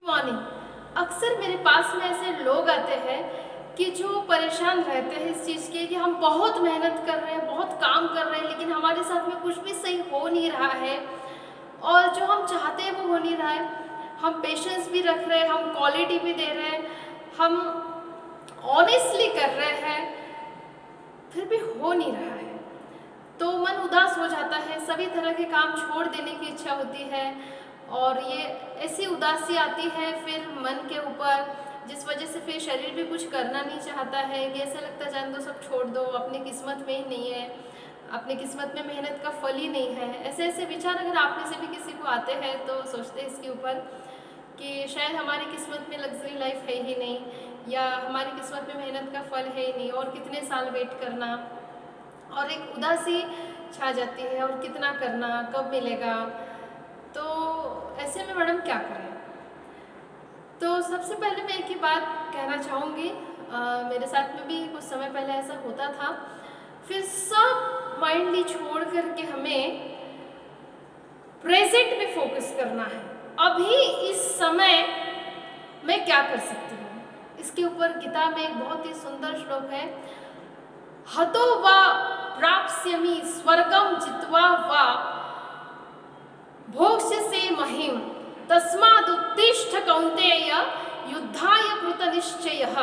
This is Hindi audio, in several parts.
मॉर्निंग। अक्सर मेरे पास में ऐसे लोग आते हैं कि जो परेशान रहते हैं इस चीज़ के कि हम बहुत मेहनत कर रहे हैं, बहुत काम कर रहे हैं, लेकिन हमारे साथ में कुछ भी सही हो नहीं रहा है और जो हम चाहते हैं वो हो नहीं रहा है। हम पेशेंस भी रख रहे हैं, हम क्वालिटी भी दे रहे हैं, हम ऑनेस्टली कर रहे हैं, फिर भी हो नहीं रहा है तो मन उदास हो जाता है। सभी तरह के काम छोड़ देने की इच्छा होती है और ये ऐसी उदासी आती है फिर मन के ऊपर, जिस वजह से फिर शरीर भी कुछ करना नहीं चाहता है कि ऐसा लगता है जान दो, सब छोड़ दो, अपनी किस्मत में ही नहीं है, अपनी किस्मत में मेहनत का फल ही नहीं है। ऐसे ऐसे विचार अगर आप में से भी किसी को आते हैं तो सोचते हैं इसके ऊपर कि शायद हमारी किस्मत में लग्जरी लाइफ है ही नहीं, या हमारी किस्मत में मेहनत का फल है ही नहीं, और कितने साल वेट करना, और एक उदासी छा जाती है और कितना करना, कब मिलेगा। तो ऐसे में मैडम क्या करें? तो सबसे पहले मैं एक ही बात कहना चाहूँगी, मेरे साथ में भी कुछ समय पहले ऐसा होता था। फिर सब माइंडली छोड़ करके हमें प्रेजेंट में फोकस करना है। अभी इस समय मैं क्या कर सकती हूँ, इसके ऊपर गीता में एक बहुत ही सुंदर श्लोक है, हतो वा प्राप्स्यमि स्वर्गम जित्वा वा भोक्ष्यसे महिम तस्मादुत्तिष्ठ कौन्तेय युद्धाय कृतनिश्चयः।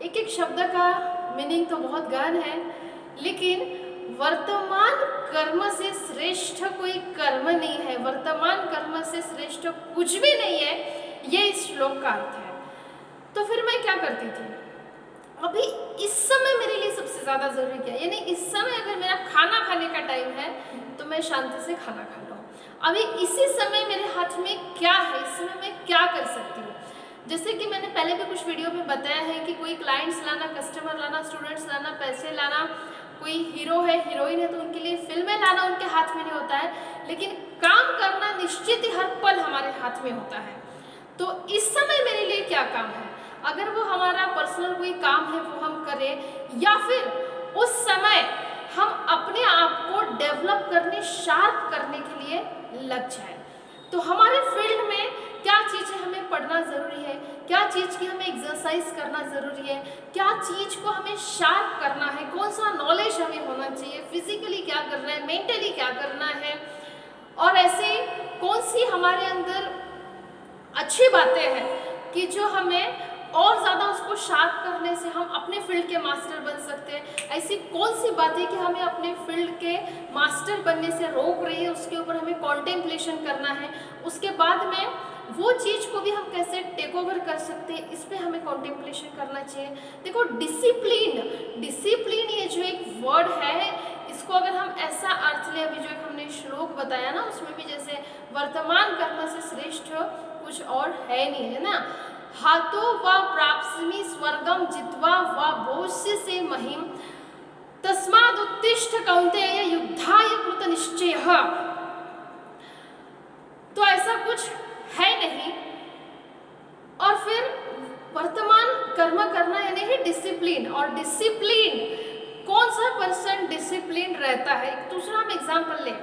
एक एक शब्द का मीनिंग तो बहुत गहन है, लेकिन वर्तमान कर्म से श्रेष्ठ कोई कर्म नहीं है, वर्तमान कर्म से श्रेष्ठ कुछ भी नहीं है, ये इस श्लोक का अर्थ है। तो फिर मैं क्या करती थी, अभी इस समय मेरे लिए सबसे ज़्यादा ज़रूरी क्या है, यानी इस समय अगर मेरा खाना खाने का टाइम है तो मैं शांति से खाना खा लूँ। अभी इसी समय मेरे हाथ में क्या है, इस समय मैं क्या कर सकती हूँ। जैसे कि मैंने पहले भी कुछ वीडियो में बताया है कि कोई क्लाइंट्स लाना, कस्टमर लाना, स्टूडेंट्स लाना, पैसे लाना, कोई हीरो है, हीरोइन है तो उनके लिए फिल्में लाना उनके हाथ में नहीं होता है, लेकिन काम करना निश्चित ही हर पल हमारे हाथ में होता है। तो इस समय मेरे लिए क्या काम है, अगर वो हमारा पर्सनल कोई काम है वो हम करें, या फिर उस समय हम अपने आप को डेवलप करने, शार्प करने के लिए लग जाए। तो हमारे फील्ड में क्या चीज़ें हमें पढ़ना ज़रूरी है, क्या चीज़ की हमें एक्सरसाइज करना ज़रूरी है, क्या चीज़ को हमें शार्प करना है, कौन सा नॉलेज हमें होना चाहिए, फिजिकली क्या करना है, मेंटली क्या करना है, और ऐसे कौन सी हमारे अंदर अच्छी बातें हैं कि जो हमें और ज़्यादा उसको शार्प करने से हम अपने फील्ड के मास्टर बन सकते हैं। ऐसी कौन सी बातें कि हमें अपने फील्ड के मास्टर बनने से रोक रही है, उसके ऊपर हमें कॉन्टेम्पलेशन करना है। उसके बाद में वो चीज़ को भी हम कैसे टेक ओवर कर सकते हैं, इस पर हमें कॉन्टेम्पलेशन करना चाहिए। देखो डिसिप्लिन ये जो एक वर्ड है, इसको अगर हम ऐसा अर्थ लें, अभी जो एक हमने श्लोक बताया ना, उसमें भी जैसे वर्तमान कर्म से श्रेष्ठ कुछ और है नहीं, है ना। हाथो वा प्राप्स्यमि स्वर्गम जित्वा वा भोक्ष्यसे महिम तस्मादुत्तिष्ठ कौन्तेय युद्धाय कृतनिश्चयः। तो ऐसा कुछ है नहीं। और फिर वर्तमान कर्म करना यानी है डिसिप्लिन, और डिसिप्लिन कौन सा पर्सन डिसिप्लिन रहता है। एक दूसरा हम एग्जाम्पल लें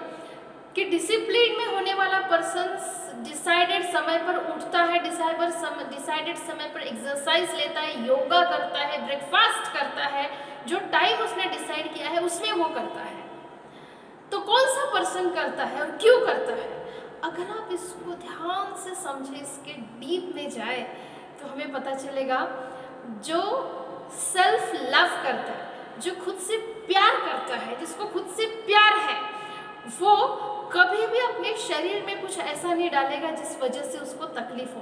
कि डिसिप्लिन में होने वाला पर्सन डिसाइडेड समय पर उठता है, डिसाइडेड समय पर एक्सरसाइज लेता है, योगा करता है, ब्रेकफास्ट करता है, जो टाइम उसने डिसाइड किया है उसमें वो करता है। तो कौन सा पर्सन करता है और क्यों करता है, अगर आप इसको ध्यान से समझे, इसके डीप में जाए तो हमें पता चलेगा, जो सेल्फ लव करता है, जो खुद से प्यार करता है, जिसको खुद से प्यार है, वो कभी भी अपने शरीर में कुछ ऐसा नहीं डालेगा जिस वजह से उसको तकलीफ हो।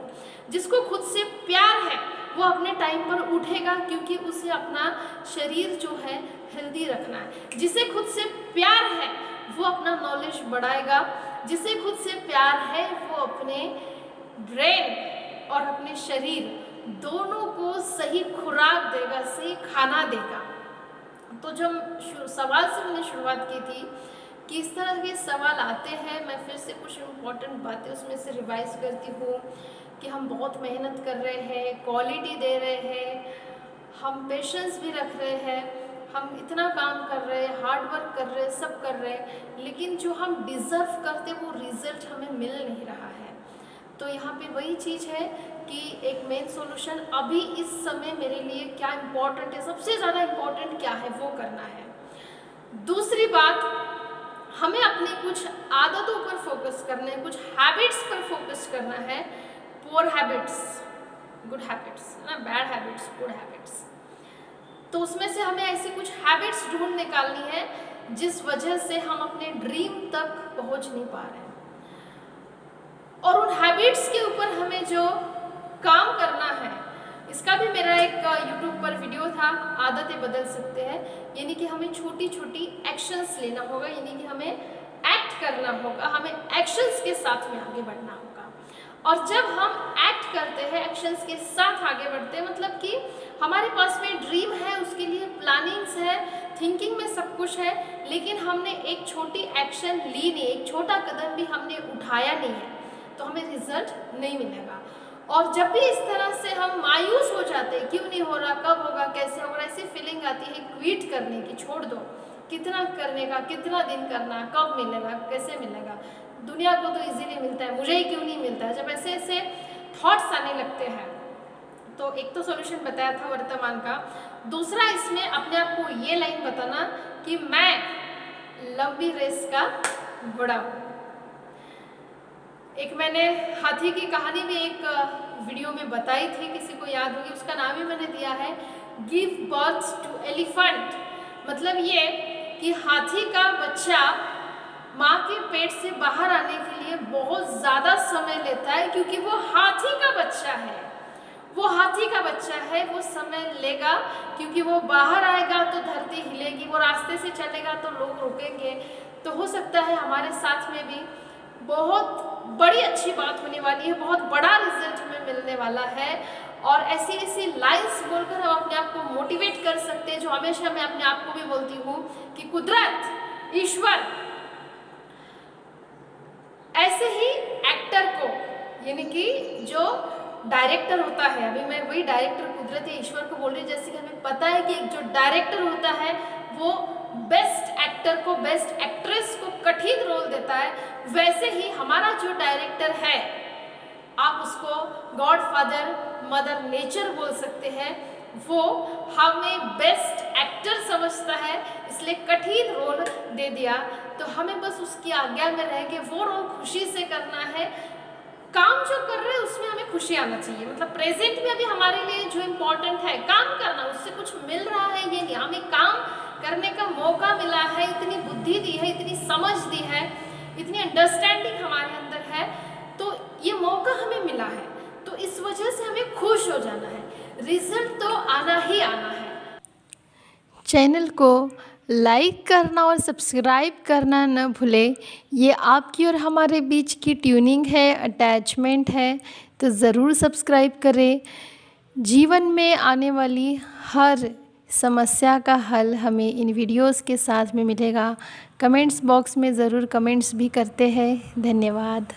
जिसको खुद से प्यार है वो अपने टाइम पर उठेगा, क्योंकि उसे अपना शरीर जो है हेल्दी रखना है। जिसे खुद से प्यार है वो अपना नॉलेज बढ़ाएगा, जिसे खुद से प्यार है वो अपने ब्रेन और अपने शरीर दोनों को सही खुराक देगा, सही खाना देगा। तो जब सवाल से मैंने शुरुआत की थी कि इस तरह के सवाल आते हैं, मैं फिर से कुछ इम्पोर्टेंट बातें उसमें से रिवाइज करती हूँ कि हम बहुत मेहनत कर रहे हैं, क्वालिटी दे रहे हैं, हम पेशेंस भी रख रहे हैं, हम इतना काम कर रहे हैं, हार्ड वर्क कर रहे हैं, सब कर रहे हैं, लेकिन जो हम डिज़र्व करते वो रिजल्ट हमें मिल नहीं रहा है। तो यहाँ पे वही चीज़ है कि एक मेन सॉल्यूशन अभी इस समय मेरे लिए क्या इम्पोर्टेंट है, सबसे ज़्यादा इम्पोर्टेंट क्या है वो करना है। दूसरी बात, हमें अपनी कुछ आदतों पर फोकस करना है, कुछ हैबिट्स पर फोकस करना है। पुअर हैबिट्स, गुड हैबिट्स, ना बैड हैबिट्स, गुड हैबिट्स। तो उसमें से हमें ऐसी कुछ हैबिट्स ढूंढ निकालनी है जिस वजह से हम अपने ड्रीम तक पहुंच नहीं पा रहे हैं, और उन हैबिट्स के ऊपर हमें जो काम करना है, इसका भी मेरा एक YouTube पर वीडियो था, आदतें बदल सकते हैं। यानी कि हमें छोटी छोटी एक्शंस लेना होगा, यानी कि हमें एक्ट करना होगा, हमें एक्शंस के साथ में आगे बढ़ना होगा। और जब हम एक्ट करते हैं, एक्शंस के साथ आगे बढ़ते हैं, मतलब कि हमारे पास में ड्रीम है, उसके लिए प्लानिंग्स है, थिंकिंग में सब कुछ है, लेकिन हमने एक छोटी एक्शन ली नहीं, एक छोटा कदम भी हमने उठाया नहीं है, तो हमें रिजल्ट नहीं मिलेगा। और जब भी इस तरह से हम मायूस हो जाते हैं, क्यों नहीं हो रहा, कब होगा, कैसे होगा, ऐसी फीलिंग आती है क्विट करने की, छोड़ दो, कितना करने का, कितना दिन करना, कब मिलेगा, कैसे मिलेगा, दुनिया को तो इजीली मिलता है, मुझे ही क्यों नहीं मिलता है। जब ऐसे ऐसे थॉट्स आने लगते हैं, तो एक तो सॉल्यूशन बताया था वर्तमान का। दूसरा, इसमें अपने आप को ये लाइन बताना कि मैं लंबी रेस का घोड़ा हूँ। एक मैंने हाथी की कहानी भी एक वीडियो में बताई थी, किसी को याद होगी, उसका नाम ही मैंने दिया है गिव बर्थ टू एलिफेंट। मतलब ये कि हाथी का बच्चा माँ के पेट से बाहर आने के लिए बहुत ज़्यादा समय लेता है, क्योंकि वो हाथी का बच्चा है, वो हाथी का बच्चा है, वो समय लेगा, क्योंकि वो बाहर आएगा तो धरती हिलेगी, वो रास्ते से चलेगा तो लोग रुकेंगे। तो हो सकता है हमारे साथ में भी बहुत बड़ी अच्छी बात होने वाली है, बहुत बड़ा रिजल्ट हमें मिलने वाला है, और ऐसी ऐसी लाइन्स बोलकर हम अपने आप को मोटिवेट कर सकते हैं, जो हमेशा मैं अपने आप को भी बोलती हूँ कि कुदरत, ईश्वर ऐसे ही एक्टर को, यानी कि जो डायरेक्टर होता है, अभी मैं वही डायरेक्टर कुदरत या ईश्वर को बोल रही हूँ, जैसे कि हमें पता है कि एक जो डायरेक्टर होता है वो बेस्ट एक्टर को, बेस्ट एक्ट्रेस को कठिन रोल देता है, वैसे ही हमारा जो डायरेक्टर है, आप उसको गॉड फादर, मदर नेचर बोल सकते हैं, वो हमें बेस्ट एक्टर समझता है, इसलिए कठिन रोल दे दिया। तो हमें बस उसकी आज्ञा में रह के वो रोल खुशी से करना है। काम जो कर रहे हैं उसमें हमें खुशी आना चाहिए, मतलब प्रेजेंट में अभी हमारे लिए जो इम्पोर्टेंट है काम करना, उससे कुछ मिल रहा है ये नहीं, हमें काम करने का मौका मिला है, इतनी बुद्धि दी है, इतनी समझ दी है, इतनी अंडरस्टैंडिंग हमारे अंदर है, तो ये मौका हमें मिला है, तो इस वजह से हमें खुश हो जाना है, रिजल्ट तो आना ही आना है। चैनल को लाइक करना और सब्सक्राइब करना न भूलें। ये आपकी और हमारे बीच की ट्यूनिंग है, अटैचमेंट है, तो ज़रूर सब्सक्राइब करें। जीवन में आने वाली हर समस्या का हल हमें इन वीडियोस के साथ में मिलेगा। कमेंट्स बॉक्स में ज़रूर कमेंट्स भी करते हैं। धन्यवाद।